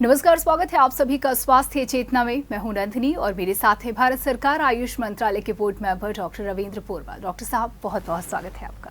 नमस्कार, स्वागत है आप सभी का स्वास्थ्य चेतना में। मैं हूं नंदिनी और मेरे साथ है भारत सरकार आयुष मंत्रालय के board member doctor Ravindra Porwal. Doctor साहब, बहुत बहुत स्वागत है आपका।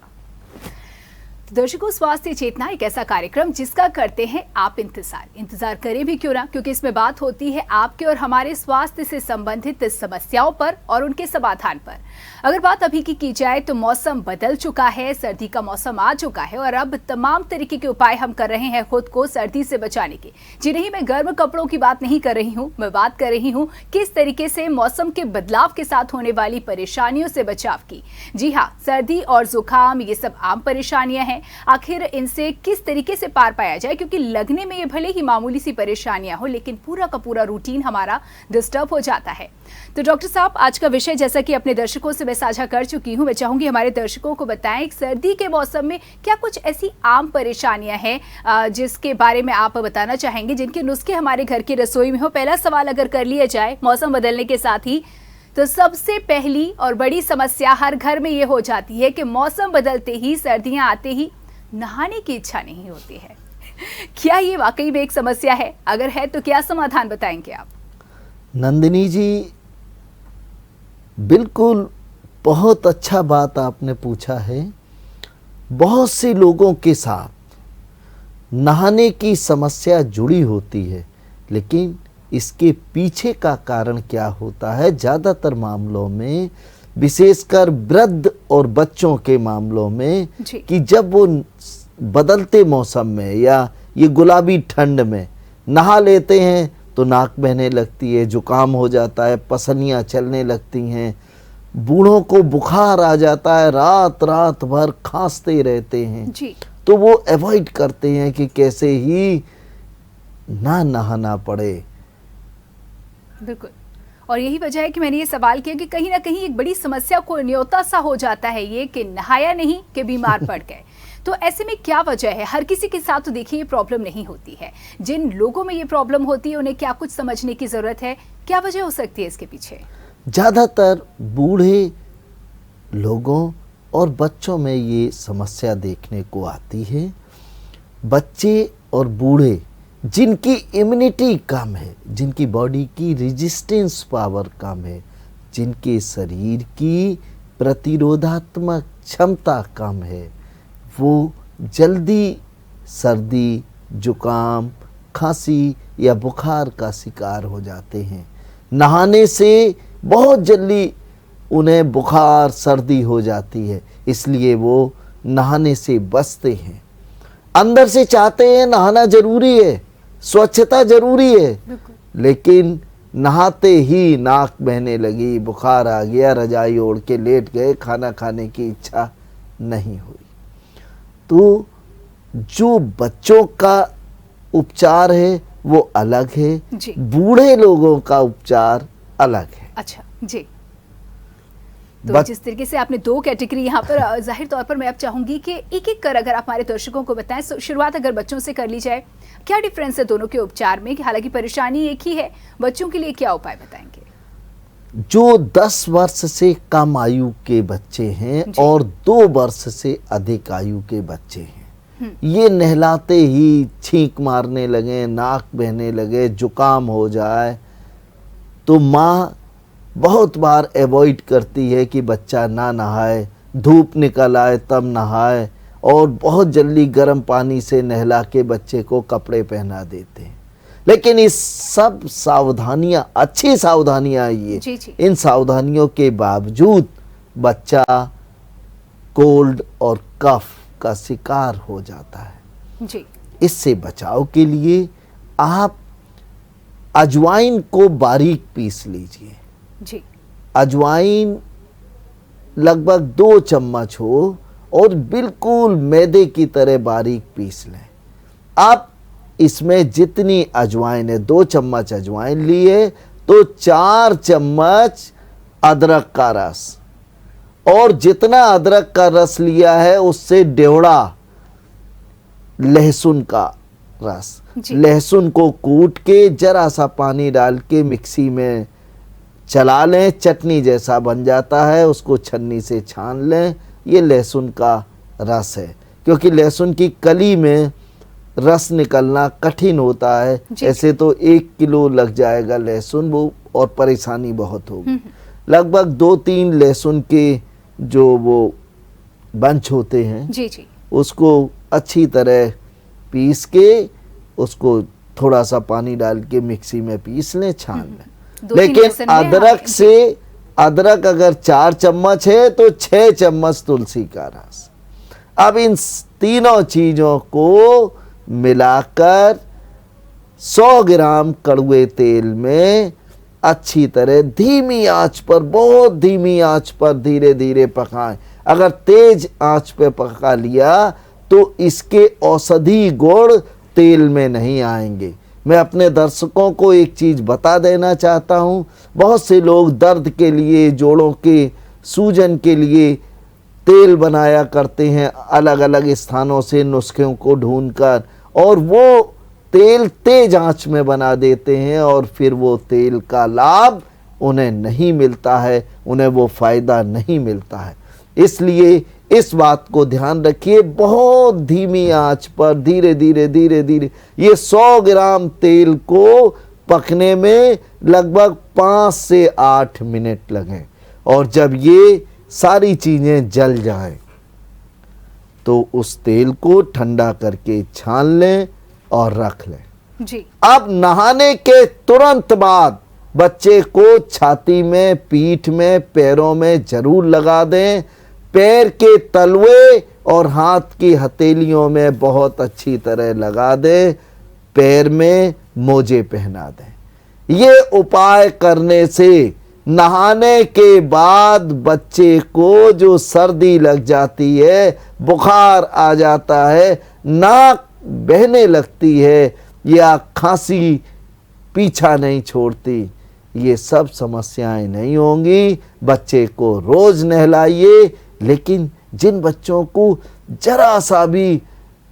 तो दर्शकों, स्वास्थ्य चेतना एक ऐसा कार्यक्रम जिसका करते हैं आप इंतजार करें भी क्यों ना, क्योंकि इसमें बात होती है आपके और हमारे स्वास्थ्य से संबंधित समस्याओं पर और उनके समाधान पर। अगर बात अभी की जाए तो मौसम बदल चुका है, सर्दी का मौसम आ चुका है और अब तमाम तरीके के उपाय हम कर रहे हैं खुद को सर्दी से बचाने के। जी नहीं, मैं गर्म कपड़ों की बात नहीं कर रही हूँ, मैं बात कर रही हूँ किस तरीके से मौसम के बदलाव के साथ होने वाली परेशानियों से बचाव की। जी हाँ, सर्दी और जुकाम ये सब आम परेशानियां हैं। आखिर इनसे किस तरीके से पार पाया जाए, क्योंकि लगने में ये भले ही मामूली सी परेशानियां हो, लेकिन पूरा का पूरा रूटीन हमारा डिस्टर्ब हो जाता है। तो डॉक्टर साहब, आज का विषय जैसा कि अपने दर्शकों से मैं साझा कर चुकी हूं, मैं चाहूंगी हमारे दर्शकों को बताएं सर्दी के मौसम में क्या कुछ ऐसी आम परेशानियां हैं जिसके बारे में आप बताना चाहेंगे, जिनके नुस्खे हमारे घर की रसोई में हो। पहला सवाल अगर कर लिया जाए मौसम बदलने के साथ ही, तो सबसे पहली और बड़ी समस्या हर घर में ये हो जाती है कि मौसम बदलते ही, सर्दियां आते ही नहाने की इच्छा नहीं होती है। क्या ये वाकई में एक समस्या है? अगर है तो क्या समाधान बताएंगे आप? नंदिनी जी, बिल्कुल बहुत अच्छा बात आपने पूछा है। बहुत से लोगों के साथ नहाने की समस्या जुड़ी होती है, लेकिन इसके पीछे का कारण क्या होता है? ज़्यादातर मामलों में, विशेषकर वृद्ध और बच्चों के मामलों में, कि जब वो बदलते मौसम में या ये गुलाबी ठंड में नहा लेते हैं तो नाक बहने लगती है, जुकाम हो जाता है, पसलियाँ चलने लगती हैं, बूढ़ों को बुखार आ जाता है, रात रात भर खांसते रहते हैं जी। तो वो अवॉइड करते हैं कि कैसे ही ना नहाना पड़े। बिल्कुल, और यही वजह है कि मैंने ये सवाल किया कि कहीं ना कहीं एक बड़ी समस्या को न्योता सा हो जाता है ये कि नहाया नहीं कि बीमार पड़ गए। तो ऐसे में क्या वजह है? हर किसी के साथ तो देखिए ये प्रॉब्लम नहीं होती है। जिन लोगों में ये प्रॉब्लम होती है उन्हें क्या कुछ समझने की जरूरत है? क्या वजह हो सकती है इसके पीछे? ज़्यादातर बूढ़े लोगों और बच्चों में ये समस्या देखने को आती है। बच्चे और बूढ़े जिनकी इम्यूनिटी कम है, जिनकी बॉडी की रेजिस्टेंस पावर कम है, जिनके शरीर की प्रतिरोधात्मक क्षमता कम है, वो जल्दी सर्दी, जुकाम, खांसी या बुखार का शिकार हो जाते हैं। नहाने से बहुत जल्दी उन्हें बुखार, सर्दी हो जाती है, इसलिए वो नहाने से बचते हैं। अंदर से चाहते हैं नहाना जरूरी है, स्वच्छता जरूरी है, लेकिन नहाते ही नाक बहने लगी, बुखार आ गया, रजाई ओढ़ के लेट गए, खाना खाने की इच्छा नहीं हुई। तो जो बच्चों का उपचार है वो अलग है, बूढ़े लोगों का उपचार अलग है। अच्छा जी, तो जिस तरीके से आपने दो कैटेगरी यहाँ पर जाहिर तौर पर मैं अब चाहूंगी कि एक एक कर अगर आप हमारे दर्शकों को बताएं। शुरुआत अगर बच्चों से कर ली जाए, क्या डिफरेंस है दोनों के उपचार में? हालांकि परेशानी एक ही है, बच्चों के लिए क्या उपाय बताएंगे? जो 10 वर्ष से कम आयु के बच्चे हैं और 2 वर्ष से अधिक आयु के बच्चे हैं, ये नहलाते ही छींक मारने लगे, नाक बहने लगे, जुकाम हो जाए, तो माँ बहुत बार अवॉइड करती है कि बच्चा ना नहाए, धूप निकल आए तब नहाए, और बहुत जल्दी गर्म पानी से नहला के बच्चे को कपड़े पहना देते हैं। लेकिन इस सब सावधानियां, अच्छी सावधानियां ये, इन सावधानियों के बावजूद बच्चा कोल्ड और कफ का शिकार हो जाता है जी। इससे बचाव के लिए आप अजवाइन को बारीक पीस लीजिए जी। अजवाइन लगभग 2 चम्मच हो और बिल्कुल मैदे की तरह बारीक पीस लें। आप इसमें जितनी अजवाइन है, 2 चम्मच अजवाइन लिए तो 4 चम्मच अदरक का रस, और जितना अदरक का रस लिया है उससे 1.5 लहसुन का रस। लहसुन को कूट के जरा सा पानी डाल के मिक्सी में चला लें, चटनी जैसा बन जाता है, उसको छन्नी से छान लें। ये लहसुन का रस है, क्योंकि लहसुन की कली में रस निकलना कठिन होता है। ऐसे तो 1 किलो लग जाएगा लहसुन, वो और परेशानी बहुत होगी। लगभग 2-3 लहसुन के जो वो बंच होते हैं जी जी, उसको अच्छी तरह पीस के उसको थोड़ा सा पानी डाल के मिक्सी में पीस लें, छान लें। लेकिन अदरक अगर 4 चम्मच है तो 6 चम्मच तुलसी का रस। अब इन तीनों चीजों को मिलाकर 100 ग्राम कड़ुए तेल में अच्छी तरह धीमी आंच पर, बहुत धीमी आंच पर धीरे धीरे पकाएं। अगर तेज आंच पे पका लिया तो इसके औषधि गुण तेल में नहीं आएंगे। मैं अपने दर्शकों को एक चीज बता देना चाहता हूं, बहुत से लोग दर्द के लिए, जोड़ों के सूजन के लिए तेल बनाया करते हैं अलग अलग स्थानों से नुस्खों को ढूंढकर, और वो तेल तेज आंच में बना देते हैं और फिर वो तेल का लाभ उन्हें नहीं मिलता है, उन्हें वो फायदा नहीं मिलता है। इसलिए इस बात को ध्यान रखिए, बहुत धीमी आंच पर धीरे धीरे धीरे धीरे ये 100 ग्राम तेल को पकने में लगभग 5 से 8 मिनट लगें, और जब ये सारी चीजें जल जाएं तो उस तेल को ठंडा करके छान लें और रख लें जी। अब नहाने के तुरंत बाद बच्चे को छाती में, पीठ में, पैरों में जरूर लगा दें। पैर के तलवे और हाथ की हथेलियों में बहुत अच्छी तरह लगा दें। पैर में मोजे पहना दें। ये उपाय करने से नहाने के बाद बच्चे को जो सर्दी लग जाती है, बुखार आ जाता है, नाक बहने लगती है या खांसी पीछा नहीं छोड़ती, ये सब समस्याएं नहीं होंगी। बच्चे को रोज नहलाइए, लेकिन जिन बच्चों को जरा सा भी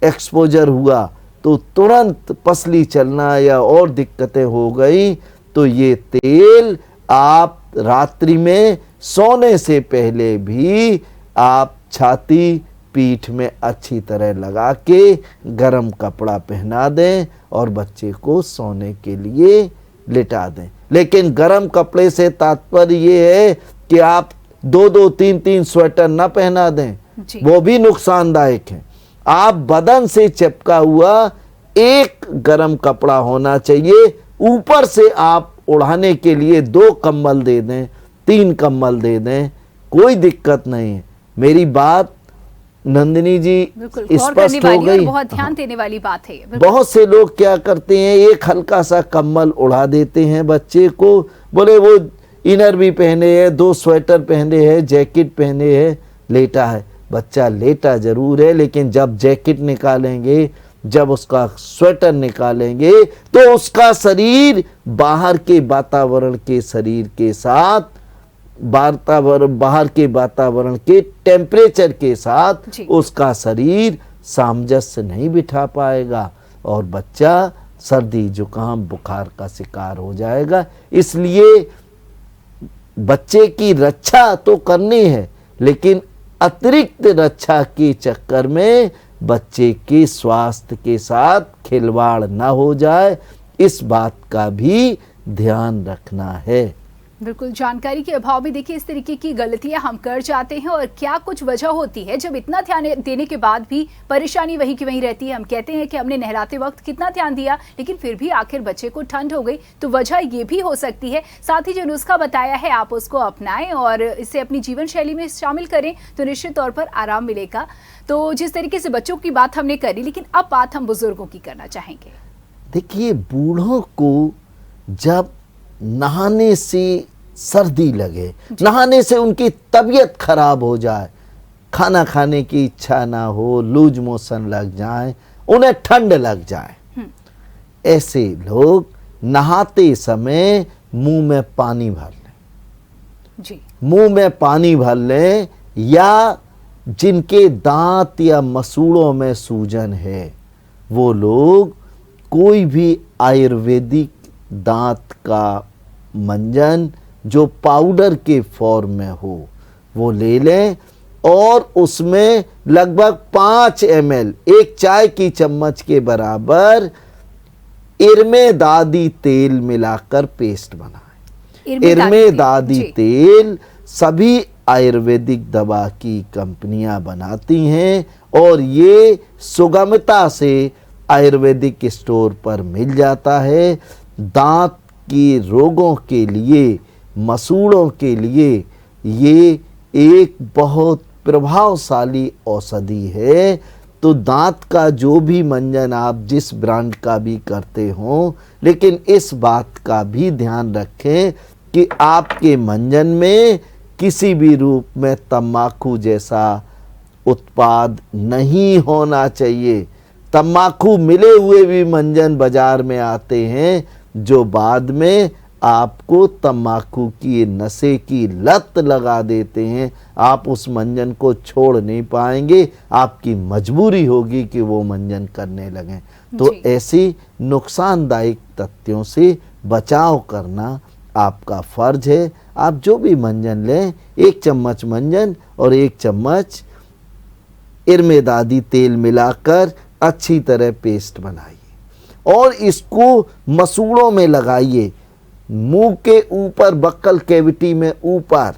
एक्सपोजर हुआ तो तुरंत पसली चलना या और दिक्कतें हो गई, तो ये तेल आप रात्रि में सोने से पहले भी आप छाती, पीठ में अच्छी तरह लगा के गरम कपड़ा पहना दें और बच्चे को सोने के लिए लिटा दें। लेकिन गरम कपड़े से तात्पर्य ये है कि आप 2-2, 3-3 स्वेटर न पहना दें, वो भी नुकसानदायक है। आप बदन से चिपका हुआ एक गरम कपड़ा होना चाहिए। ऊपर से आप उड़ाने के लिए 2 कंबल दे दें, 3 कंबल दे दें, कोई दिक्कत नहीं है। मेरी बात नंदिनी जी स्पष्ट हो गई? बहुत ध्यान देने वाली बात है। बहुत से लोग क्या करते हैं, एक हल्का सा कंबल उड़ा देते हैं बच्चे को, बोले वो इनर भी पहने हैं, 2 स्वेटर पहने हैं, जैकेट पहने हैं, लेटा है। बच्चा लेटा जरूर है, लेकिन जब जैकेट निकालेंगे, जब उसका स्वेटर निकालेंगे, तो उसका शरीर बाहर के वातावरण के शरीर के साथ, बाहर के वातावरण के टेम्परेचर के साथ उसका शरीर सामंजस्य नहीं बिठा पाएगा और बच्चा सर्दी, जुकाम, बुखार का शिकार हो जाएगा। इसलिए बच्चे की रक्षा तो करनी है, लेकिन अतिरिक्त रक्षा के चक्कर में बच्चे के स्वास्थ्य के साथ खिलवाड़ ना हो जाए, इस बात का भी ध्यान रखना है। बिल्कुल, जानकारी के अभाव में देखिए इस तरीके की गलतियां हम कर जाते हैं, और क्या कुछ वजह होती है जब इतना ध्यान देने के बाद भी परेशानी वही की वही रहती है। हम कहते हैं कि हमने नहलाते वक्त कितना ध्यान दिया, लेकिन फिर भी आखिर बच्चे को ठंड हो गई, तो वजह ये भी हो सकती है। साथ ही जो नुस्खा बताया है आप उसको अपनाएं और इसे अपनी जीवन शैली में शामिल करें, तो निश्चित तौर पर आराम मिलेगा। तो जिस तरीके से बच्चों की बात हमने करी, लेकिन अब बात हम बुजुर्गों की करना चाहेंगे। देखिए, बूढ़ों को जब नहाने से सर्दी लगे, नहाने से उनकी तबीयत खराब हो जाए, खाना खाने की इच्छा ना हो, लूज मोशन लग जाए, उन्हें ठंड लग जाए, ऐसे लोग नहाते समय मुंह में पानी भर लें जी। मुंह में पानी भर लें, या जिनके दांत या मसूड़ों में सूजन है, वो लोग कोई भी आयुर्वेदिक दांत का मंजन जो पाउडर के फॉर्म में हो वो ले लें और उसमें लगभग 5 ml, एक चाय की चम्मच के बराबर इरमेदादी तेल मिलाकर पेस्ट बनाएं। इरमेदादी तेल सभी आयुर्वेदिक दवा की कंपनियां बनाती हैं और ये सुगमता से आयुर्वेदिक स्टोर पर मिल जाता है। दांत के रोगों के लिए, मसूड़ों के लिए ये एक बहुत प्रभावशाली औषधि है। तो दांत का जो भी मंजन आप जिस ब्रांड का भी करते हो, लेकिन इस बात का भी ध्यान रखें कि आपके मंजन में किसी भी रूप में तम्बाकू जैसा उत्पाद नहीं होना चाहिए। तम्बाकू मिले हुए भी मंजन बाजार में आते हैं जो बाद में आपको तम्बाकू की नशे की लत लगा देते हैं। आप उस मंजन को छोड़ नहीं पाएंगे, आपकी मजबूरी होगी कि वो मंजन करने लगें। तो ऐसी नुकसानदायक तथ्यों से बचाव करना आपका फर्ज है। आप जो भी मंजन लें, 1 चम्मच मंजन और 1 चम्मच इरमेदादी तेल मिलाकर अच्छी तरह पेस्ट बनाइए और इसको मसूड़ों में लगाइए, मुंह के ऊपर, बक्कल कैविटी में ऊपर।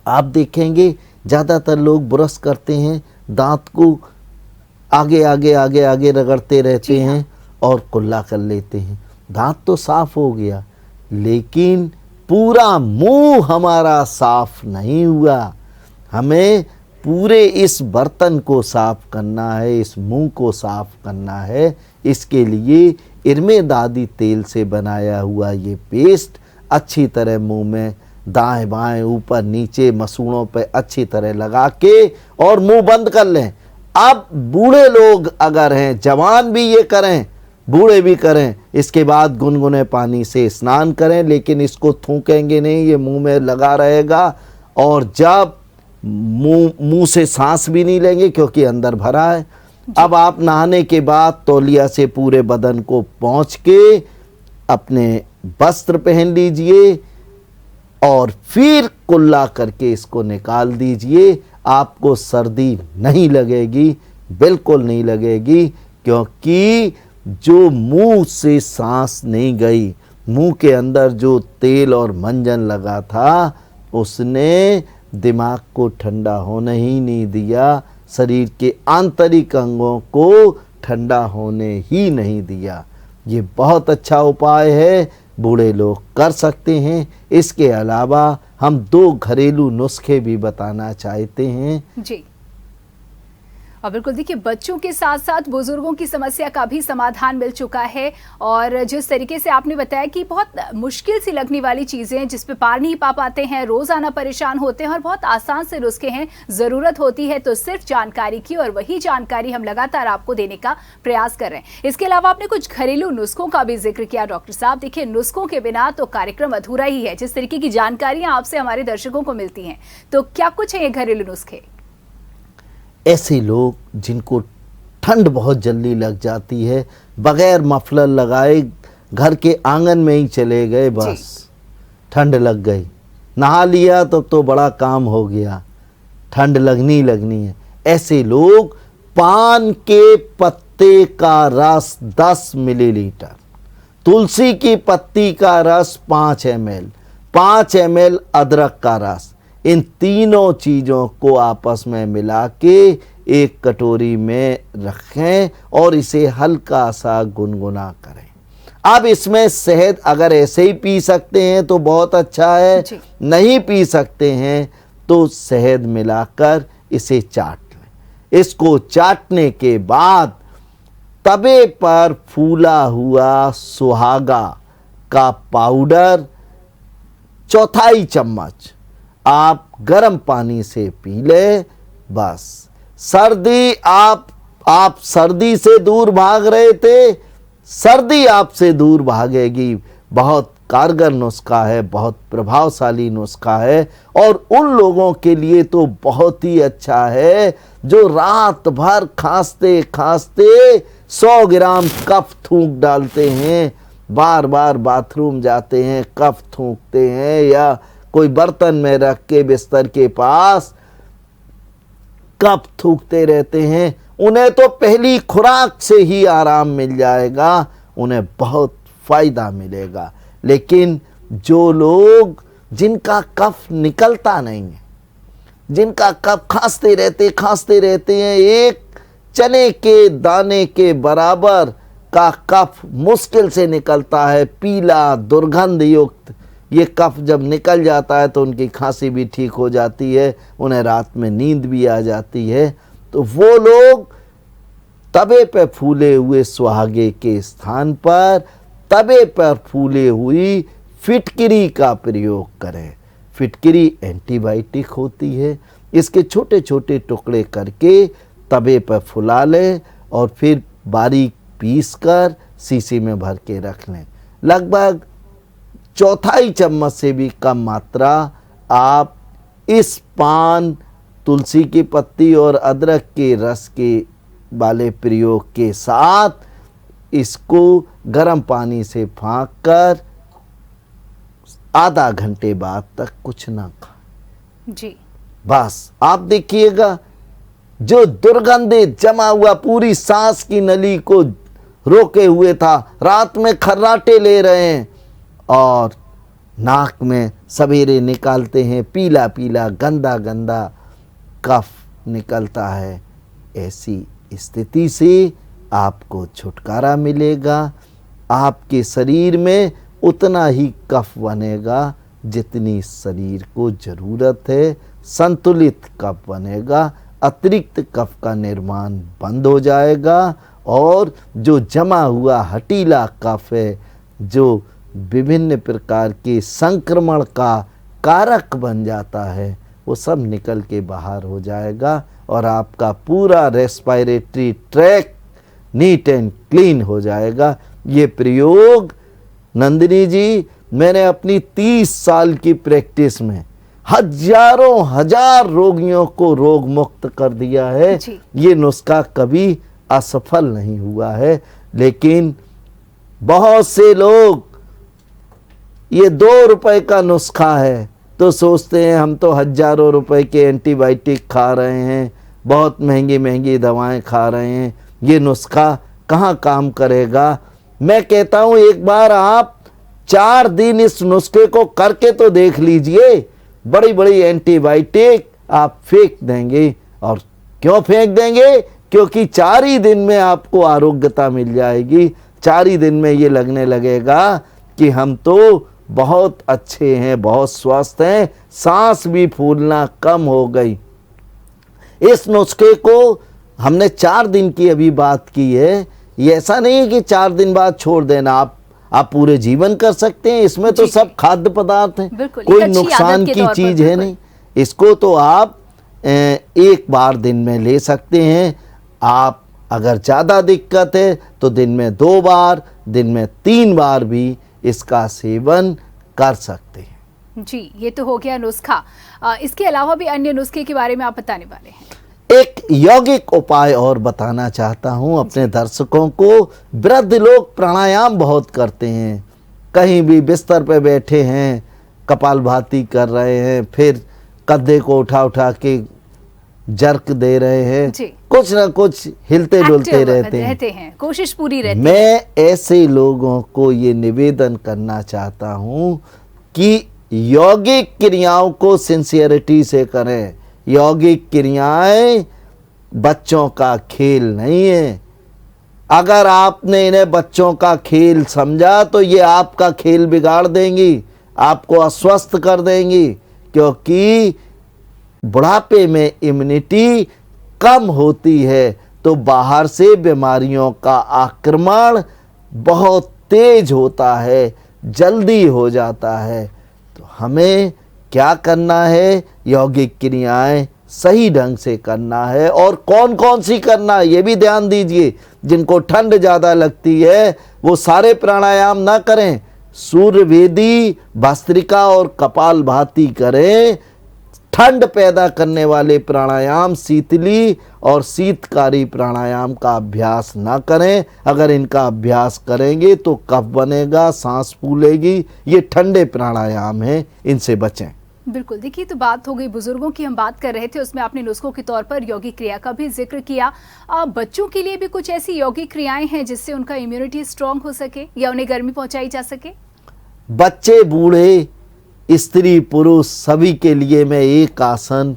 आप देखेंगे ज़्यादातर लोग ब्रश करते हैं, दांत को आगे आगे आगे आगे रगड़ते रहते हैं और कुल्ला कर लेते हैं। दांत तो साफ हो गया, लेकिन पूरा मुंह हमारा साफ नहीं हुआ। हमें पूरे इस बर्तन को साफ करना है, इस मुंह को साफ करना है। इसके लिए इरमेदादी तेल से बनाया हुआ ये पेस्ट अच्छी तरह मुंह में दाएं बाएं ऊपर नीचे मसूड़ों पे अच्छी तरह लगा के और मुंह बंद कर लें। अब बूढ़े लोग अगर हैं, जवान भी ये करें, बूढ़े भी करें, इसके बाद गुनगुने पानी से स्नान करें, लेकिन इसको थूकेंगे नहीं, ये मुंह में लगा रहेगा। और जब मुंह से सांस भी नहीं लेंगे क्योंकि अंदर भरा है। अब आप नहाने के बाद तौलिया से पूरे बदन को पोंछ के अपने वस्त्र पहन लीजिए और फिर कुल्ला करके इसको निकाल दीजिए। आपको सर्दी नहीं लगेगी, बिल्कुल नहीं लगेगी, क्योंकि जो मुंह से सांस नहीं गई, मुंह के अंदर जो तेल और मंजन लगा था, उसने दिमाग को ठंडा होने ही नहीं दिया, शरीर के आंतरिक अंगों को ठंडा होने ही नहीं दिया। ये बहुत अच्छा उपाय है, बूढ़े लोग कर सकते हैं। इसके अलावा हम 2 घरेलू नुस्खे भी बताना चाहते हैं। जी, और बिल्कुल देखिए, बच्चों के साथ साथ बुजुर्गों की समस्या का भी समाधान मिल चुका है। और जिस तरीके से आपने बताया कि बहुत मुश्किल सी लगने वाली चीज़ें जिस पे पार नहीं पा पाते हैं, रोज़ाना परेशान होते हैं और बहुत आसान से नुस्खे हैं, ज़रूरत होती है तो सिर्फ जानकारी की, और वही जानकारी हम लगातार आपको देने का प्रयास कर रहे हैं। इसके अलावा आपने कुछ घरेलू नुस्खों का भी जिक्र किया डॉक्टर साहब। देखिए, नुस्खों के बिना तो कार्यक्रम अधूरा ही है। जिस तरीके की जानकारियाँ आपसे हमारे दर्शकों को मिलती हैं, तो क्या कुछ है ये घरेलू नुस्खे? ऐसे लोग जिनको ठंड बहुत जल्दी लग जाती है, बगैर मफलर लगाए घर के आंगन में ही चले गए, बस ठंड लग गई, नहा लिया तो बड़ा काम हो गया, ठंड लगनी है। ऐसे लोग पान के पत्ते का रस 10 मिलीलीटर, तुलसी की पत्ती का रस 5 ml, 5 ml अदरक का रस, इन तीनों चीज़ों को आपस में मिला के एक कटोरी में रखें और इसे हल्का सा गुनगुना करें। अब इसमें शहद अगर ऐसे ही पी सकते हैं तो बहुत अच्छा है, नहीं पी सकते हैं तो शहद मिलाकर इसे चाट लें। इसको चाटने के बाद तवे पर फूला हुआ सुहागा का पाउडर 1/4 चम्मच आप गर्म पानी से पी ले। बस सर्दी, आप सर्दी से दूर भाग रहे थे, सर्दी आपसे दूर भागेगी। बहुत कारगर नुस्खा है, बहुत प्रभावशाली नुस्खा है, और उन लोगों के लिए तो बहुत ही अच्छा है जो रात भर खांसते खांसते 100 ग्राम कफ थूक डालते हैं, बार बार बाथरूम जाते हैं, कफ थूकते हैं, या कोई बर्तन में रख के बिस्तर के पास कफ थूकते रहते हैं, उन्हें तो पहली खुराक से ही आराम मिल जाएगा, उन्हें बहुत फायदा मिलेगा। लेकिन जो लोग जिनका कफ निकलता नहीं है, जिनका कफ खांसते रहते हैं, एक चने के दाने के बराबर का कफ मुश्किल से निकलता है, पीला दुर्गंध युक्त। ये कफ जब निकल जाता है तो उनकी खांसी भी ठीक हो जाती है, उन्हें रात में नींद भी आ जाती है। तो वो लोग तवे पर फूले हुए सुहागे के स्थान पर तवे पर फूले हुई फिटकिरी का प्रयोग करें। फिटकिरी एंटीबायोटिक होती है। इसके छोटे छोटे टुकड़े करके तवे पर फुला लें और फिर बारीक पीस कर शीशी में भर के रख लें। लगभग चौथाई चम्मच से भी कम मात्रा आप इस पान, तुलसी की पत्ती और अदरक के रस के वाले प्रयोग के साथ इसको गर्म पानी से फाँक कर आधा घंटे बाद तक कुछ ना खाएं जी। बस आप देखिएगा, जो दुर्गंधित जमा हुआ पूरी सांस की नली को रोके हुए था, रात में खर्राटे ले रहे हैं और नाक में सवेरे निकालते हैं, पीला पीला गंदा गंदा कफ निकलता है। ऐसी स्थिति से आपको छुटकारा मिलेगा। आपके शरीर में उतना ही कफ बनेगा जितनी शरीर को ज़रूरत है, संतुलित कफ बनेगा, अतिरिक्त कफ का निर्माण बंद हो जाएगा और जो जमा हुआ हटीला कफ है, जो विभिन्न प्रकार के संक्रमण का कारक बन जाता है, वो सब निकल के बाहर हो जाएगा और आपका पूरा respiratory tract neat and clean हो जाएगा। ये प्रयोग नंदिनी जी, मैंने अपनी 30 साल की प्रैक्टिस में हजारों हजार रोगियों को रोग मुक्त कर दिया है। ये नुस्खा कभी असफल नहीं हुआ है। लेकिन बहुत से लोग ये 2 रुपए का नुस्खा है तो सोचते हैं हम तो हजारों रुपए के एंटीबायोटिक खा रहे हैं, बहुत महंगी महंगी दवाएं खा रहे हैं, ये नुस्खा कहाँ काम करेगा। मैं कहता हूँ एक बार आप 4 दिन इस नुस्खे को करके तो देख लीजिए, बड़ी बड़ी एंटीबायोटिक आप फेंक देंगे। और क्यों फेंक देंगे? क्योंकि 4 ही दिन में आपको आरोग्यता मिल जाएगी। 4 ही दिन में ये लगने लगेगा कि हम तो बहुत अच्छे हैं, बहुत स्वस्थ हैं, सांस भी फूलना कम हो गई। इस नुस्खे को हमने 4 दिन की अभी बात की है, ये ऐसा नहीं है कि 4 दिन बाद छोड़ देना। आप पूरे जीवन कर सकते हैं। इसमें तो सब खाद्य पदार्थ हैं, कोई नुकसान की चीज है नहीं। इसको तो आप एक बार दिन में ले सकते हैं। आप अगर ज़्यादा दिक्कत है तो दिन में 2 बार, दिन में 3 बार भी इसका सेवन कर सकते हैं। जी, ये तो हो गया नुस्खा। इसके अलावा भी अन्य नुस्खे के बारे में आप बताने वाले हैं। एक यौगिक उपाय और बताना चाहता हूं अपने दर्शकों को। वृद्ध लोग प्राणायाम बहुत करते हैं, कहीं भी बिस्तर पे बैठे हैं, कपालभाति कर रहे हैं, फिर कद्दे को उठा उठा के जर्क दे रहे हैं, कुछ ना कुछ हिलते डुलते रहते हैं, कोशिश पूरी रहती है। मैं ऐसे लोगों को ये निवेदन करना चाहता हूं कि यौगिक क्रियाओं को सिंसियरिटी से करें। यौगिक क्रियाएं बच्चों का खेल नहीं है। अगर आपने इन्हें बच्चों का खेल समझा तो ये आपका खेल बिगाड़ देंगी, आपको अस्वस्थ कर देंगी। क्योंकि बुढ़ापे में इम्यूनिटी कम होती है तो बाहर से बीमारियों का आक्रमण बहुत तेज होता है, जल्दी हो जाता है। तो हमें क्या करना है? यौगिक क्रियाएं सही ढंग से करना है। और कौन कौन सी करना है ये भी ध्यान दीजिए। जिनको ठंड ज़्यादा लगती है वो सारे प्राणायाम ना करें, सूर्यवेदी, भस्त्रिका और कपालभाति करें। ठंड पैदा करने वाले प्राणायाम, शीतली और शीतकारी प्राणायाम का अभ्यास ना करें। अगर इनका अभ्यास करेंगे तो कफ बनेगा, सांस फूलेगी। ये ठंडे प्राणायाम हैं, इनसे बचें। बिल्कुल, देखिए तो बात हो गई बुजुर्गों की, हम बात कर रहे थे, उसमें आपने नुस्खों के तौर पर यौगिक क्रिया का भी जिक्र किया। बच्चों के लिए भी कुछ ऐसी यौगिक क्रियाएं हैं जिससे उनका इम्यूनिटी स्ट्रांग हो सके या उन्हें गर्मी पहुंचाई जा सके? बच्चे, बूढ़े, स्त्री, पुरुष सभी के लिए मैं एक आसन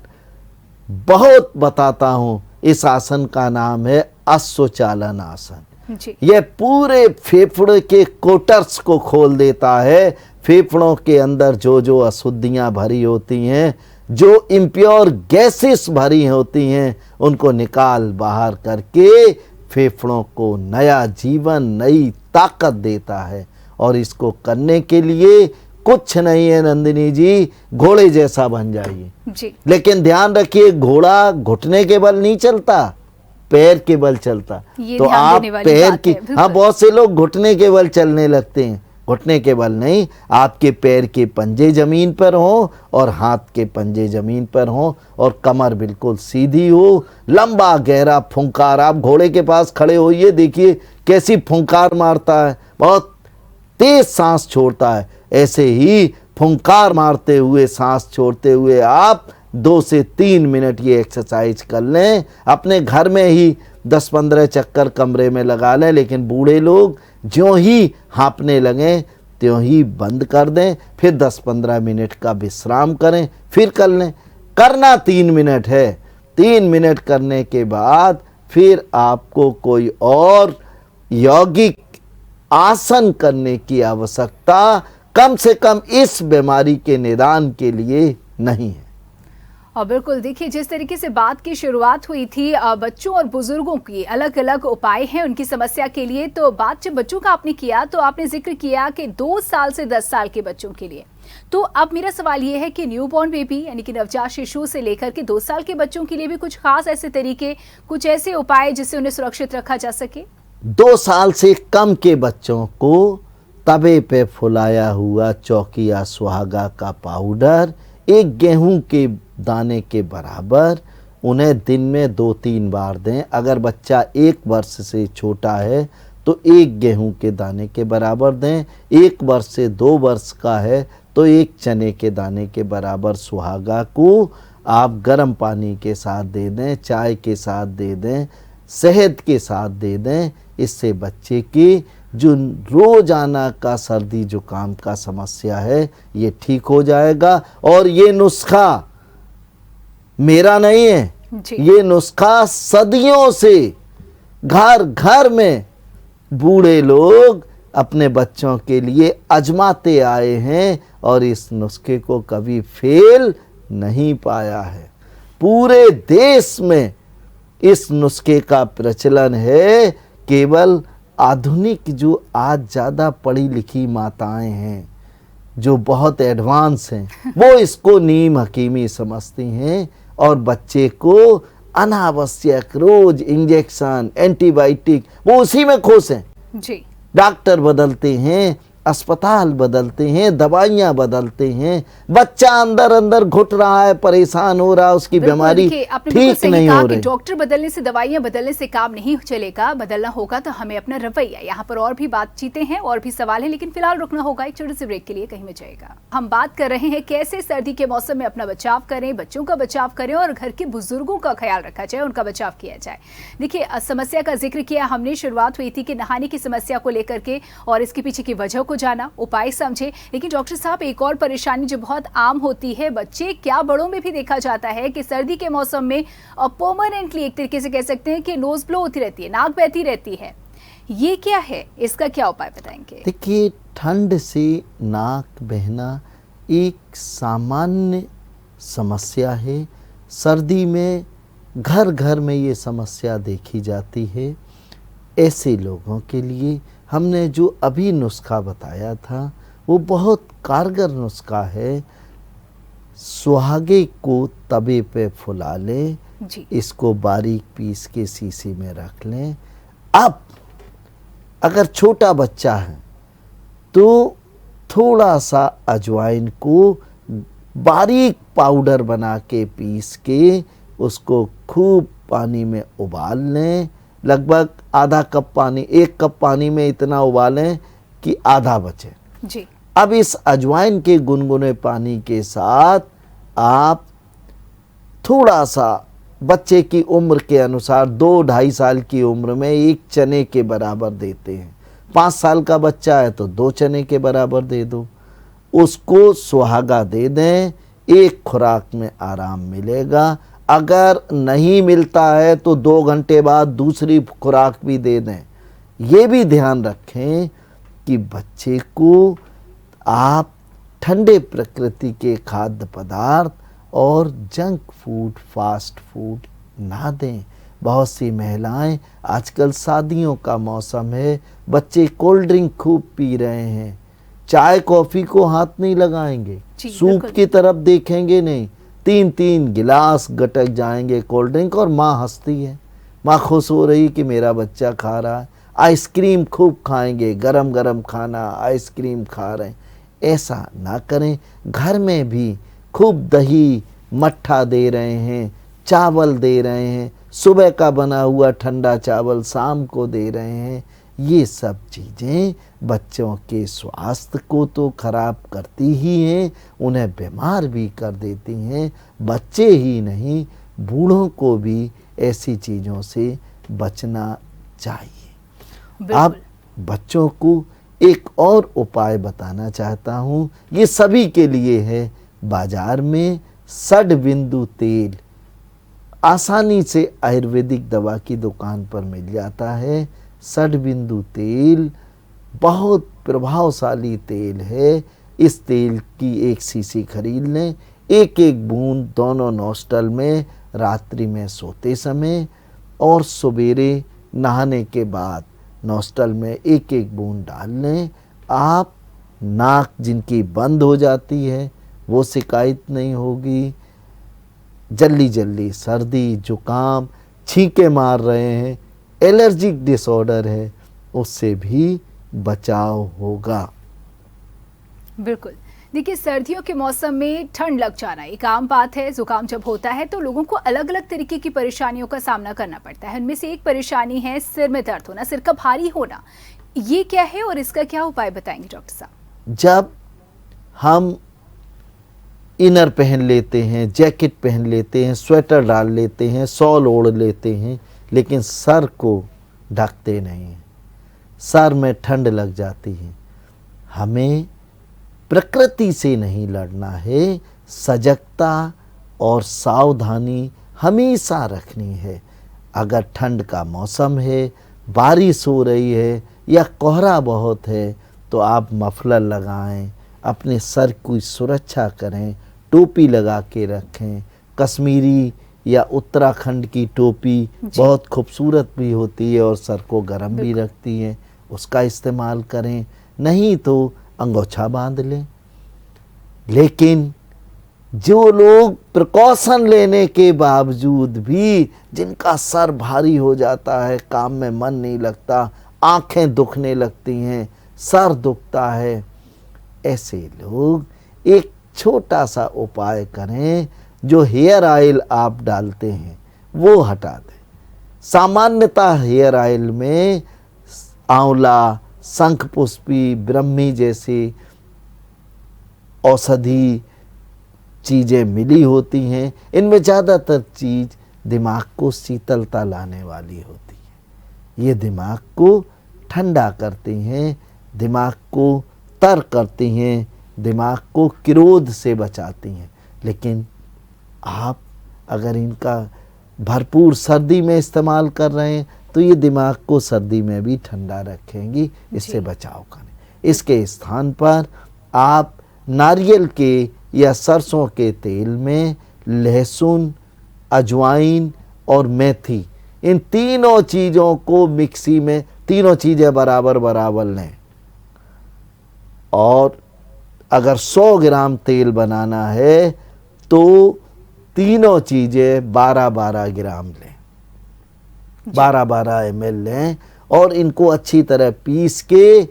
बहुत बताता हूँ। इस आसन का नाम है अश्वचालन आसन। जी। यह पूरे फेफड़े के कोटर्स को खोल देता है। फेफड़ों के अंदर जो जो अशुद्धियां भरी होती हैं, जो इम्प्योर गैसेस भरी होती हैं, उनको निकाल बाहर करके फेफड़ों को नया जीवन, नई ताकत देता है। और इसको करने के लिए कुछ नहीं है नंदिनी जी, घोड़े जैसा बन जाइए। जी। लेकिन ध्यान रखिए, घोड़ा घुटने के बल नहीं चलता, पैर के बल चलता। तो आप पैर की, हाँ, बहुत से लोग घुटने के बल चलने लगते हैं। घुटने के बल नहीं, आपके पैर के पंजे जमीन पर हो और हाथ के पंजे जमीन पर हो और कमर बिल्कुल सीधी हो। लंबा गहरा फुंकार, आप घोड़े के पास खड़े होइए, देखिए कैसी फुंकार मारता है, बहुत तेज सांस छोड़ता है। ऐसे ही फुंकार मारते हुए, सांस छोड़ते हुए आप 2 से 3 मिनट ये एक्सरसाइज कर लें। अपने घर में ही 10-15 चक्कर कमरे में लगा लें। लेकिन बूढ़े लोग ज्यों ही हाँपने लगें त्यों ही बंद कर दें, फिर 10-15 मिनट का विश्राम करें, फिर कर लें। करना 3 मिनट है। 3 मिनट करने के बाद फिर आपको कोई और यौगिक आसन करने की आवश्यकता कम से कम इस बीमारी के निदान के लिए नहीं है। और बिल्कुल, देखिए जिस तरीके से बात की शुरुआत हुई थी, बच्चों और बुजुर्गों की अलग अलग उपाय हैं उनकी समस्या के लिए। तो बात जब बच्चों का आपने किया तो आपने जिक्र किया कि 2 साल से 10 साल के बच्चों के लिए। तो अब मेरा सवाल ये है कि न्यूबॉर्न बेबी यानी कि नवजात शिशु से लेकर के 2 साल के बच्चों के लिए भी कुछ खास ऐसे तरीके, कुछ ऐसे उपाय जिससे उन्हें सुरक्षित रखा जा सके? 2 साल से कम के बच्चों को तवे पे फुलाया हुआ चौकिया सुहागा का पाउडर 1 गेहूं के दाने के बराबर उन्हें दिन में 2-3 बार दें। अगर बच्चा 1 वर्ष से छोटा है तो 1 गेहूं के दाने के बराबर दें। 1 वर्ष से 2 वर्ष का है तो 1 चने के दाने के बराबर सुहागा को आप गर्म पानी के साथ दे दें, चाय के साथ दे दें, शहद के साथ दे दें। इससे बच्चे की जो रोजाना का सर्दी जुकाम का समस्या है ये ठीक हो जाएगा। और ये नुस्खा मेरा नहीं है, ये नुस्खा सदियों से घर घर में बूढ़े लोग अपने बच्चों के लिए आजमाते आए हैं और इस नुस्खे को कभी फेल नहीं पाया है। पूरे देश में इस नुस्खे का प्रचलन है। केवल आधुनिक जो आज ज़्यादा पढ़ी लिखी माताएं हैं, जो बहुत एडवांस हैं, वो इसको नीम हकीमी समझती हैं और बच्चे को अनावश्यक रोज इंजेक्शन, एंटीबायोटिक, वो उसी में खुश हैं। जी। डॉक्टर बदलते हैं, अस्पताल बदलते हैं, दवाइयां बदलते हैं, बच्चा अंदर अंदर घुट रहा है, परेशान हो रहा है, उसकी बीमारी ठीक नहीं हो रही। डॉक्टर बदलने से, दवाइयां बदलने से काम नहीं चलेगा। बदलना होगा तो हमें अपना रवैया। यहाँ पर और भी बातचीतें हैं और भी सवाल हैं, लेकिन फिलहाल रुकना होगा एक छोटे से ब्रेक के लिए, कहीं में जाएगा। हम बात कर रहे हैं कैसे सर्दी के मौसम में अपना बचाव करें, बच्चों का बचाव करें और घर के बुजुर्गों का ख्याल रखा जाए, उनका बचाव किया जाए। देखिए, समस्या का जिक्र किया हमने, शुरुआत हुई थी कि नहाने की समस्या को लेकर के और इसके पीछे की वजह को जाना, उपाय समझे। लेकिन डॉक्टर साहब, एक और परेशानी जो बहुत आम होती है, बच्चे क्या बड़ों में भी देखा जाता है कि सर्दी के मौसम में परमानेंटली एक तरीके से कह सकते हैं कि नोज ब्लो होती रहती है, नाक बहती रहती है। ये क्या है, इसका क्या उपाय बताएंगे? देखिए, ठंड से नाक बहना एक सामान्य समस्या है। सर्दी में घर घर में ये समस्या देखी जाती है। ऐसे लोगों के लिए हमने जो अभी नुस्खा बताया था वो बहुत कारगर नुस्खा है। सुहागे को तवे पे फुला लें, इसको बारीक पीस के शीशी में रख लें। अब अगर छोटा बच्चा है तो थोड़ा सा अजवाइन को बारीक पाउडर बना के पीस के उसको खूब पानी में उबाल लें। लगभग आधा कप पानी, 1 कप पानी में इतना उबालें कि आधा बचे। जी। अब इस अजवाइन के गुनगुने पानी के साथ आप थोड़ा सा बच्चे की उम्र के अनुसार 2-2.5 साल की उम्र में 1 चने के बराबर देते हैं। 5 साल का बच्चा है तो 2 चने के बराबर दे दो। उसको सुहागा दे दें, एक खुराक में आराम मिलेगा। अगर नहीं मिलता है तो 2 घंटे बाद दूसरी खुराक भी दे दें। ये भी ध्यान रखें कि बच्चे को आप ठंडे प्रकृति के खाद्य पदार्थ और जंक फूड, फास्ट फूड ना दें। बहुत सी महिलाएं, आजकल शादियों का मौसम है, बच्चे कोल्ड ड्रिंक खूब पी रहे हैं, चाय कॉफ़ी को हाथ नहीं लगाएंगे, सूप की तरफ देखेंगे नहीं, 3-3 गिलास गटक जाएंगे कोल्ड ड्रिंक, और माँ हंसती है, माँ खुश हो रही कि मेरा बच्चा खा रहा है। आइसक्रीम खूब खाएंगे, गरम गरम खाना, आइसक्रीम खा रहे हैं। ऐसा ना करें। घर में भी खूब दही मट्ठा दे रहे हैं, चावल दे रहे हैं, सुबह का बना हुआ ठंडा चावल शाम को दे रहे हैं। ये सब चीज़ें बच्चों के स्वास्थ्य को तो खराब करती ही हैं, उन्हें बीमार भी कर देती हैं। बच्चे ही नहीं, बूढ़ों को भी ऐसी चीज़ों से बचना चाहिए। अब बच्चों को एक और उपाय बताना चाहता हूँ, ये सभी के लिए है। बाजार में षडबिंदु तेल आसानी से आयुर्वेदिक दवा की दुकान पर मिल जाता है। षडबिंदु तेल बहुत प्रभावशाली तेल है। इस तेल की 1 शीशी खरीद लें, 1-1 बूंद दोनों नोस्टल में रात्रि में सोते समय और सवेरे नहाने के बाद नोस्टल में 1-1 बूंद डाल लें। आप नाक जिनकी बंद हो जाती है वो शिकायत नहीं होगी। जल्दी जल्दी सर्दी, जुकाम, छींके मार रहे हैं, एलर्जिक डिसऑर्डर है, उससे भी बचाव होगा। बिल्कुल। देखिए, सर्दियों के मौसम में ठंड लग जाना एक आम बात है। जुकाम जब होता है तो लोगों को अलग अलग तरीके की परेशानियों का सामना करना पड़ता है। उनमें से एक परेशानी है सिर में दर्द होना, सिर का भारी होना। ये क्या है और इसका क्या उपाय बताएंगे डॉक्टर साहब? जब हम इनर पहन लेते हैं, जैकेट पहन लेते हैं, स्वेटर डाल लेते हैं, शॉल ओढ़ लेते हैं, लेकिन सर को ढकते नहीं हैं, सर में ठंड लग जाती है। हमें प्रकृति से नहीं लड़ना है, सजगता और सावधानी हमेशा रखनी है। अगर ठंड का मौसम है, बारिश हो रही है या कोहरा बहुत है तो आप मफलर लगाएं, अपने सर की सुरक्षा करें, टोपी लगा के रखें। कश्मीरी या उत्तराखंड की टोपी बहुत खूबसूरत भी होती है और सर को गर्म भी रखती है, उसका इस्तेमाल करें। नहीं तो अंगोछा बांध लें। लेकिन जो लोग प्रिकॉशन लेने के बावजूद भी जिनका सर भारी हो जाता है, काम में मन नहीं लगता, आंखें दुखने लगती हैं, सर दुखता है, ऐसे लोग एक छोटा सा उपाय करें। जो हेयर ऑयल आप डालते हैं वो हटा दें। सामान्यतः हेयर ऑयल में आंवला, शंखपुष्पी, ब्रह्मी जैसी औषधि चीज़ें मिली होती हैं। इनमें ज़्यादातर चीज़ दिमाग को शीतलता लाने वाली होती है। ये दिमाग को ठंडा करती हैं, दिमाग को तर करती हैं, दिमाग को क्रोध से बचाती हैं। लेकिन आप अगर इनका भरपूर सर्दी में इस्तेमाल कर रहे हैं तो ये दिमाग को सर्दी में भी ठंडा रखेंगी, इससे बचाव करें। इसके स्थान पर आप नारियल के या सरसों के तेल में लहसुन, अजवाइन और मेथी, इन तीनों चीज़ों को मिक्सी में, तीनों चीज़ें बराबर बराबर लें। और अगर 100 ग्राम तेल बनाना है तो तीनों चीज़ें 12-12 ग्राम लें, 12-12 ml लें और इनको अच्छी तरह पीस के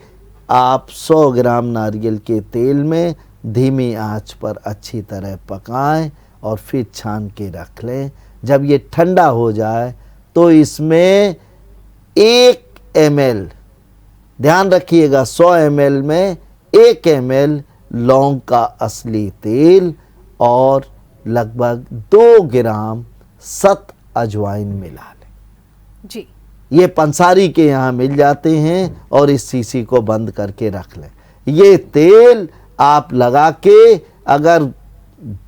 आप 100 ग्राम नारियल के तेल में धीमी आंच पर अच्छी तरह पकाएं और फिर छान के रख लें। जब ये ठंडा हो जाए तो इसमें 1 ml, ध्यान रखिएगा 100 ml में 1 ml लौंग का असली तेल और लगभग 2 ग्राम सत अजवाइन मिला लें जी। ये पंसारी के यहाँ मिल जाते हैं और इस शीशी को बंद करके रख लें। ये तेल आप लगा के अगर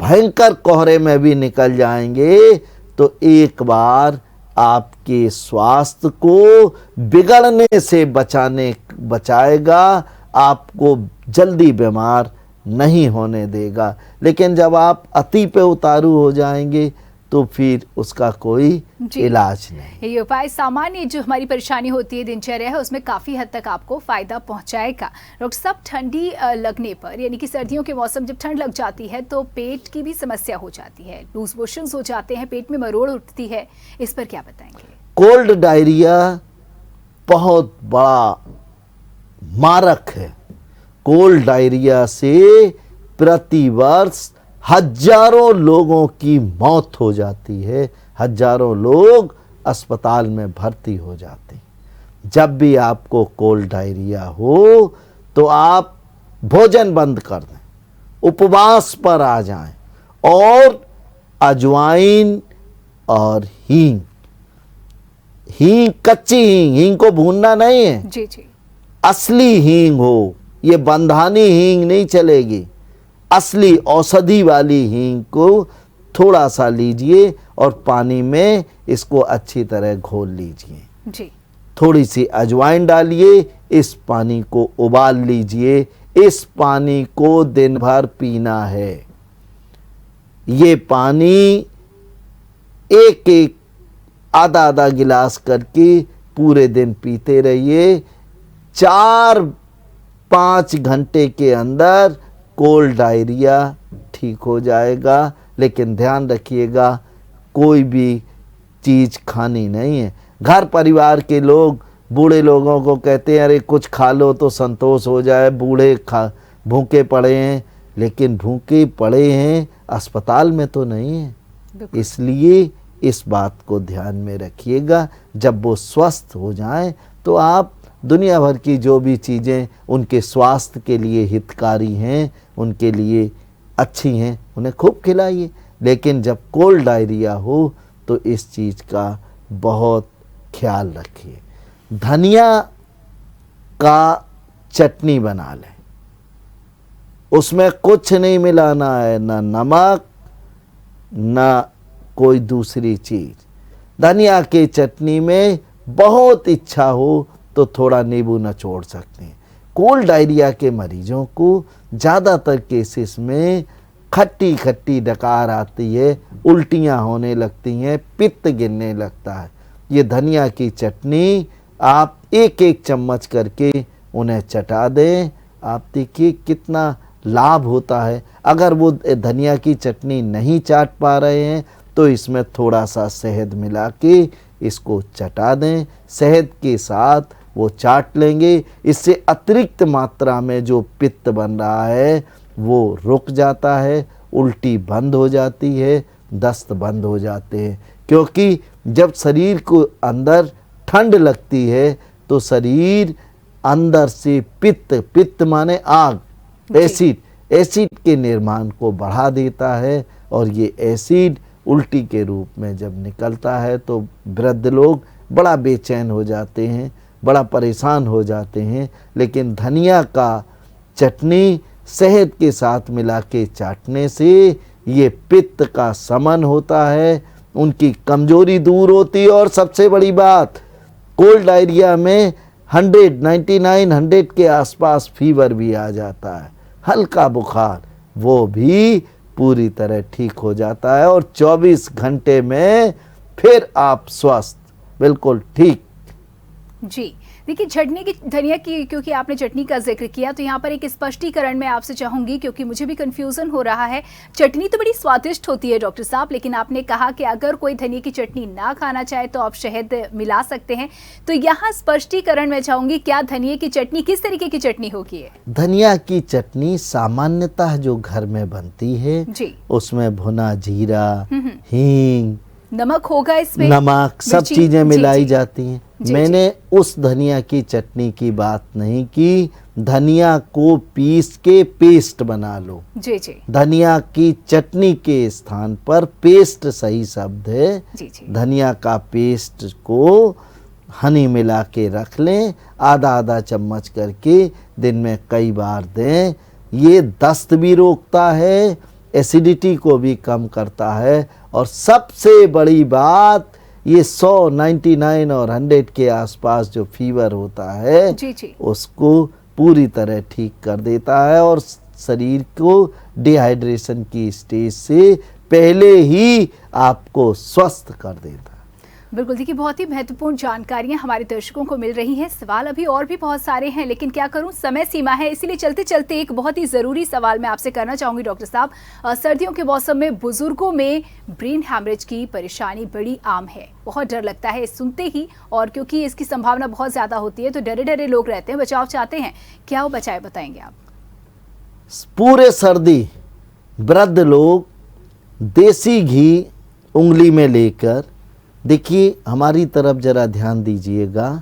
भयंकर कोहरे में भी निकल जाएंगे तो एक बार आपके स्वास्थ्य को बिगड़ने से बचाएगा, आपको जल्दी बीमार नहीं होने देगा। लेकिन जब आप अति पे उतारू हो जाएंगे तो फिर उसका कोई इलाज नहीं। ये उपाय सामान्य जो हमारी परेशानी होती है, दिनचर्या है, उसमें काफ़ी हद तक आपको फ़ायदा पहुंचाएगा। डॉक्टर साहब, ठंडी लगने पर यानी कि सर्दियों के मौसम जब ठंड लग जाती है तो पेट की भी समस्या हो जाती है, लूज मोशंस हो जाते हैं, पेट में मरोड़ उठती है, इस पर क्या बताएंगे? कोल्ड डायरिया बहुत बड़ा मारक है। कोल्ड डायरिया से प्रतिवर्ष हजारों लोगों की मौत हो जाती है, हजारों लोग अस्पताल में भर्ती हो जाते हैं। जब भी आपको कोल्ड डायरिया हो तो आप भोजन बंद कर दें, उपवास पर आ जाएं और अजवाइन और हींग, कच्ची हींग को भूनना नहीं है जी जी, असली हींग हो, ये बंधानी हींग नहीं चलेगी। असली औषधि वाली हींग को थोड़ा सा लीजिए और पानी में इसको अच्छी तरह घोल लीजिए जी। थोड़ी सी अजवाइन डालिए, इस पानी को उबाल लीजिए, इस पानी को दिन भर पीना है। ये पानी एक एक आधा आधा गिलास करके पूरे दिन पीते रहिए। 4-5 घंटे के अंदर कोल्ड डायरिया ठीक हो जाएगा। लेकिन ध्यान रखिएगा, कोई भी चीज़ खानी नहीं है। घर परिवार के लोग बूढ़े लोगों को कहते हैं अरे कुछ खा लो तो संतोष हो जाए, बूढ़े भूखे पड़े हैं, लेकिन भूखे पड़े हैं अस्पताल में तो नहीं है। इसलिए इस बात को ध्यान में रखिएगा। जब वो स्वस्थ हो जाएं तो आप दुनिया भर की जो भी चीज़ें उनके स्वास्थ्य के लिए हितकारी हैं, उनके लिए अच्छी हैं, उन्हें खूब खिलाइए। लेकिन जब कोल्ड डायरिया हो तो इस चीज़ का बहुत ख्याल रखिए। धनिया का चटनी बना लें, उसमें कुछ नहीं मिलाना है, ना नमक ना कोई दूसरी चीज़। धनिया के चटनी में बहुत इच्छा हो तो थोड़ा नींबू निचोड़ सकते हैं। कोल्ड डायरिया के मरीजों को ज़्यादातर केसेस में खट्टी खट्टी डकार आती है, उल्टियाँ होने लगती हैं, पित्त गिरने लगता है। ये धनिया की चटनी आप एक एक चम्मच करके उन्हें चटा दें, आप देखिए कितना लाभ होता है। अगर वो धनिया की चटनी नहीं चाट पा रहे हैं तो इसमें थोड़ा सा शहद मिला के इसको चटा दें, शहद के साथ वो चाट लेंगे। इससे अतिरिक्त मात्रा में जो पित्त बन रहा है वो रुक जाता है, उल्टी बंद हो जाती है, दस्त बंद हो जाते हैं। क्योंकि जब शरीर को अंदर ठंड लगती है तो शरीर अंदर से पित्त माने आग, एसिड के निर्माण को बढ़ा देता है। और ये एसिड उल्टी के रूप में जब निकलता है तो वृद्ध लोग बड़ा बेचैन हो जाते हैं, बड़ा परेशान हो जाते हैं। लेकिन धनिया का चटनी शहद के साथ मिला के चाटने से ये पित्त का शमन होता है, उनकी कमजोरी दूर होती है। और सबसे बड़ी बात, कोल्ड डायरिया में 100 के आसपास फीवर भी आ जाता है, हल्का बुखार, वो भी पूरी तरह ठीक हो जाता है। और 24 घंटे में फिर आप स्वस्थ, बिल्कुल ठीक। जी देखिए, चटनी की, धनिया की, क्योंकि आपने चटनी का जिक्र किया तो यहाँ पर एक स्पष्टीकरण मैं आपसे चाहूंगी, क्योंकि मुझे भी कंफ्यूजन हो रहा है। चटनी तो बड़ी स्वादिष्ट होती है डॉक्टर साहब, लेकिन आपने कहा कि अगर कोई धनिया की चटनी ना खाना चाहे तो आप शहद मिला सकते हैं। तो यहाँ स्पष्टीकरण मैं चाहूंगी, क्या धनिया की चटनी किस तरीके की चटनी होगी है? धनिया की चटनी सामान्यतः जो घर में बनती है जी, उसमें भुना जीरा, हींग, नमक होगा इसमें, नमक, सब चीजें मिलाई जाती हैं। मैंने उस धनिया की चटनी की बात नहीं की। धनिया को पीस के पेस्ट बना लो। जी जी। धनिया की चटनी के स्थान पर पेस्ट सही शब्द है। जी जी। धनिया का पेस्ट को हनी मिला के रख लें, आधा आधा चम्मच करके दिन में कई बार दें। ये दस्त भी रोकता है, एसिडिटी को भी कम करता है, और सबसे बड़ी बात ये 100, 99 और 100 के आसपास जो फीवर होता है जी जी। उसको पूरी तरह ठीक कर देता है और शरीर को डिहाइड्रेशन की स्टेज से पहले ही आपको स्वस्थ कर देता है। बिल्कुल, देखिए बहुत ही महत्वपूर्ण जानकारियां हमारे दर्शकों को मिल रही हैं। सवाल अभी और भी बहुत सारे हैं, लेकिन क्या करूं, समय सीमा है, इसीलिए चलते चलते एक बहुत ही ज़रूरी सवाल मैं आपसे करना चाहूंगी डॉक्टर साहब। सर्दियों के मौसम में बुजुर्गों में ब्रेन हैमरेज की परेशानी बड़ी आम है। बहुत डर लगता है सुनते ही, और क्योंकि इसकी संभावना बहुत ज़्यादा होती है तो डरे डरे लोग रहते हैं, बचाव चाहते हैं। क्या वो बचाए, बताएंगे आप? पूरे सर्दी वृद्ध लोग देसी घी उंगली में लेकर, देखिए हमारी तरफ जरा ध्यान दीजिएगा,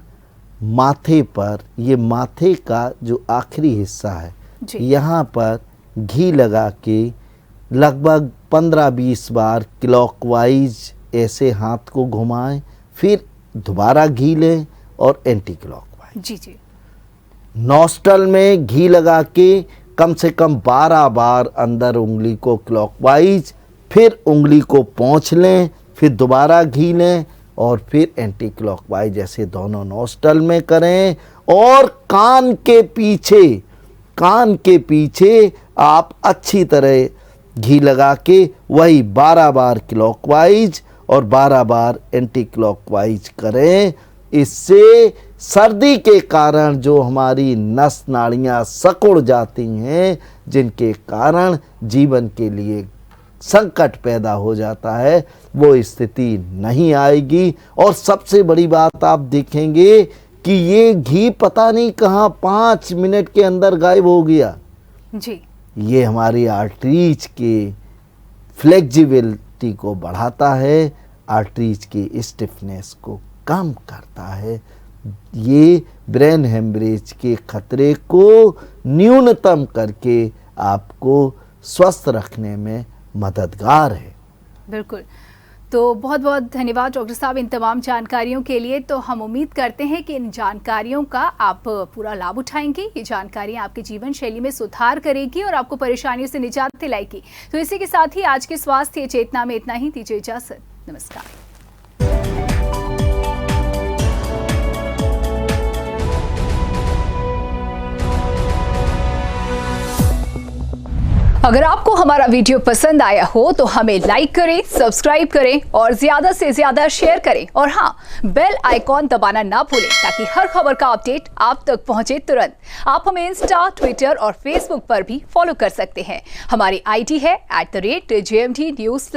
माथे पर, ये माथे का जो आखिरी हिस्सा है, यहाँ पर घी लगा के लगभग 15-20 बार क्लॉकवाइज ऐसे हाथ को घुमाएं, फिर दोबारा घी लें और एंटी क्लॉकवाइज। जी जी। नॉस्टल में घी लगा के कम से कम 12 बार अंदर उंगली को क्लॉकवाइज, फिर उंगली को पोंछ लें, फिर दोबारा घी लें और फिर एंटी क्लॉकवाइज, जैसे दोनों नॉस्टल में करें। और कान के पीछे आप अच्छी तरह घी लगा के वही 12 बार क्लॉकवाइज और 12 बार एंटी क्लॉकवाइज करें। इससे सर्दी के कारण जो हमारी नस नाड़ियाँ सिकुड़ जाती हैं, जिनके कारण जीवन के लिए संकट पैदा हो जाता है, वो स्थिति नहीं आएगी। और सबसे बड़ी बात आप देखेंगे कि ये घी पता नहीं कहाँ 5 मिनट के अंदर गायब हो गया। जी। ये हमारी आर्टरीज के फ्लेक्सिबिलिटी को बढ़ाता है, आर्टरीज की स्टिफनेस को कम करता है। ये ब्रेन हेमरेज के खतरे को न्यूनतम करके आपको स्वस्थ रखने में मददगार है। बिल्कुल, तो बहुत बहुत धन्यवाद डॉक्टर साहब इन तमाम जानकारियों के लिए। तो हम उम्मीद करते हैं कि इन जानकारियों का आप पूरा लाभ उठाएंगे। ये जानकारियां आपकी जीवन शैली में सुधार करेगी और आपको परेशानियों से निजात दिलाएगी। तो इसी के साथ ही आज के स्वास्थ्य चेतना में इतना ही। दीजिए इजाजत, नमस्कार। अगर आपको हमारा वीडियो पसंद आया हो तो हमें लाइक करें, सब्सक्राइब करें और ज्यादा से ज्यादा शेयर करें। और हाँ, बेल आइकॉन दबाना ना भूलें ताकि हर खबर का अपडेट आप तक पहुंचे तुरंत। आप हमें इंस्टा, ट्विटर और फेसबुक पर भी फॉलो कर सकते हैं। हमारी आईडी है @JMT News।